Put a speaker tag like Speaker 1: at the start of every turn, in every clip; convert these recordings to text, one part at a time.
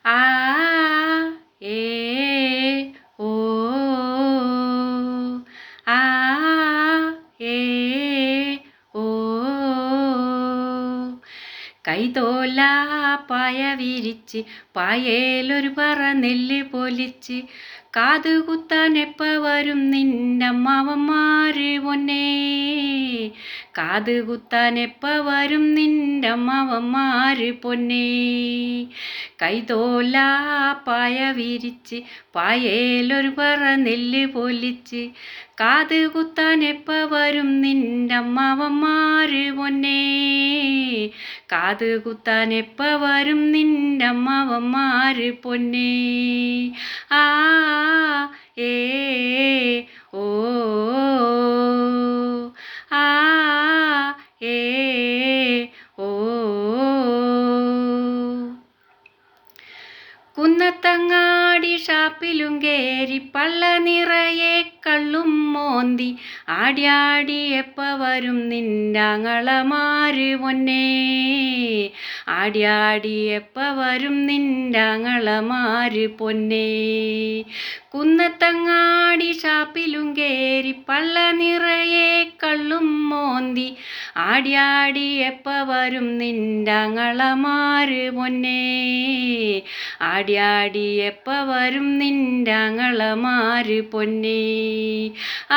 Speaker 1: ആ ഏ ഓ ആ ഏ ഓ കൈതോല പായ വിരിച്ച് പായേലൊരു പറ നെല്ല് പൊലിച്ച് കാതുകുത്താൻ എപ്പ വരും നിൻ്റമ്മാവന്മാര് പൊന്നേ കാതുകുത്താൻ എപ്പ വരും നിൻ്റമ്മാവന്മാര് പൊന്നേ കൈതോല പായ വിരിച്ച് പായേലൊരു പറ നെല്ല് പൊലിച്ച് കാതുകുത്താൻ എപ്പ വരും നിൻ്റമ്മാവന്മാര് പൊന്നേ കാതുകുത്താൻ എപ്പ വരും നിൻ്റമ്മാവന്മാര് പൊന്നേ ആ ഏ ഓ ആ ഏ ഓ കുന്നത്തങ്ങാടി ഷാപ്പിലും കേറി പള്ള നിറയെ കള്ളും മോന്തി ആടിയാടി എപ്പ വരും നിൻ്റാങ്ങളമാര് പൊന്നേ ആടിയാടി എപ്പ വരും നിൻ്റാങ്ങളമാര് പൊന്നേ കുന്നത്തങ്ങാടി ഷാപ്പിലും കേറി പള്ള നിറയെ കള്ളും മോന്തി ആടിയാടി എപ്പ വരും നിൻ്റാങ്ങളമാര് പൊന്നേ ആടിയാടി എപ്പ വരും നിൻ്റാങ്ങളമാര് പൊന്നേ ആ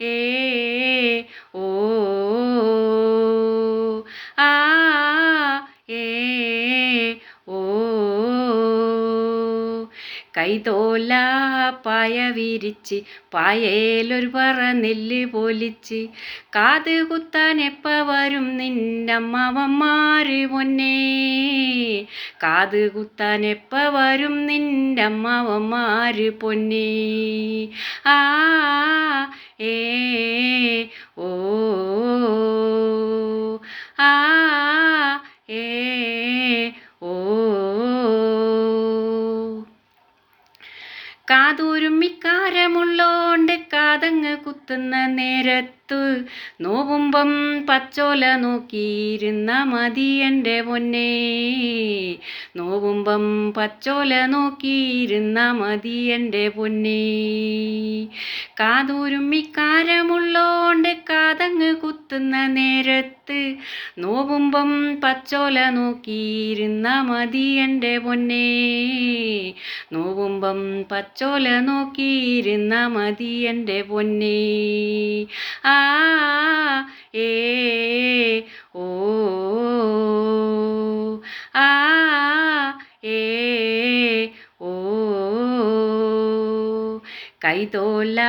Speaker 1: ഏ ഓ ആ ഏ ഓ കൈതോല പായ വിരിച്ച് പായേലൊരു പറ നെല്ല് പൊലിച്ച് കാതുകുത്താൻ എപ്പ വരും നിൻ്റമ്മാവന്മാര് പൊന്നേ കാതുകുത്താൻ എപ്പ വരും നിൻ്റമ്മാവന്മാര് പൊന്നേ ആ ഏ ഓ ആ ഏ ഓ കാതുരുമ്മിക്കാരമുള്ളോണ്ട് കാതങ്ങ് കുത്തുന്ന നേരത്ത് നോവുമ്പം പച്ചോല നോക്കിയിരുന്ന മതി എൻ്റെ പൊന്നേ നോവുമ്പം പച്ചോല നോക്കിയിരുന്ന മതി എൻ്റെ പൊന്നേ കാതുരുമ്മിക്കാരമുള്ളോണ്ട് കാതങ്ങ് കുത്തുന്ന നേരത്ത് നോവുമ്പം പച്ചോല നോക്കിയിരുന്ന മതി എൻ്റെ പൊന്നേ നോവുമ്പം പച്ചോല നോക്കിയിരുന്ന മതി എൻ്റെ പൊന്നേ ആ ഏ ഓ ആ ഏ ഓ കൈതോല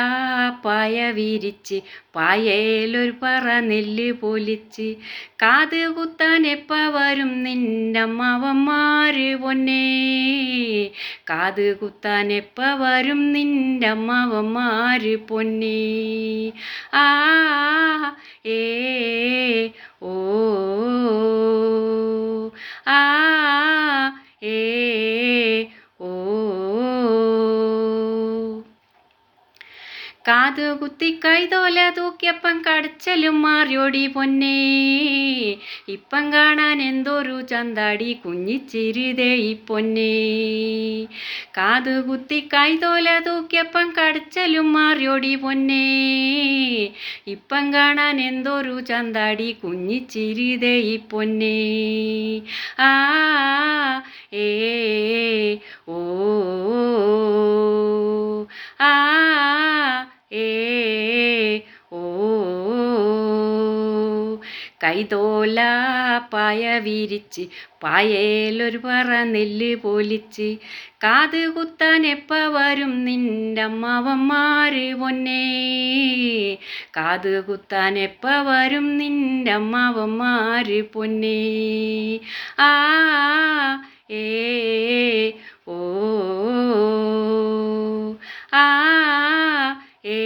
Speaker 1: പായ വിരിച്ച് പായേലൊരു പറ നെല്ല് പൊലിച്ച് കാതുകുത്താൻ എപ്പ വരും നിൻ്റമ്മാവന്മാര് പൊന്നേ കാതുകുത്താൻ എപ്പ വരും നിൻ്റമ്മാവന്മാര് പൊന്നേ ആ ഏ ഓ ആ ഏ ഓ കാതുകുത്തി കൈതോല തൂക്കിയപ്പം കടച്ചലും മാറിയോടി പൊന്നേ ഇപ്പം കാണാൻ എന്തൊരു ചന്താടി കുഞ്ഞിച്ചിരിതേ ഈ പൊന്നേ കാതുകുത്തി കൈതോല തൂക്കിയപ്പം കടച്ചലും മാറിയോടി പൊന്നേ ഇപ്പം കാണാൻ എന്തൊരു ചന്താടി കുഞ്ഞിച്ചിരിതേ ഈ പൊന്നേ ആ ഏ ഓ ആ ഏ ഓ കൈതോല പായ വിരിച്ച് പായേലൊരു പറ നെല്ല് പൊലിച്ച് കാതുകുത്താൻ എപ്പ വരും നിൻ്റമ്മാവന്മാര് പൊന്നേ കാതുകുത്താൻ എപ്പ വരും നിൻ്റമ്മാവന്മാര് പൊന്നേ ആ ഏ ഓ ആ ഏ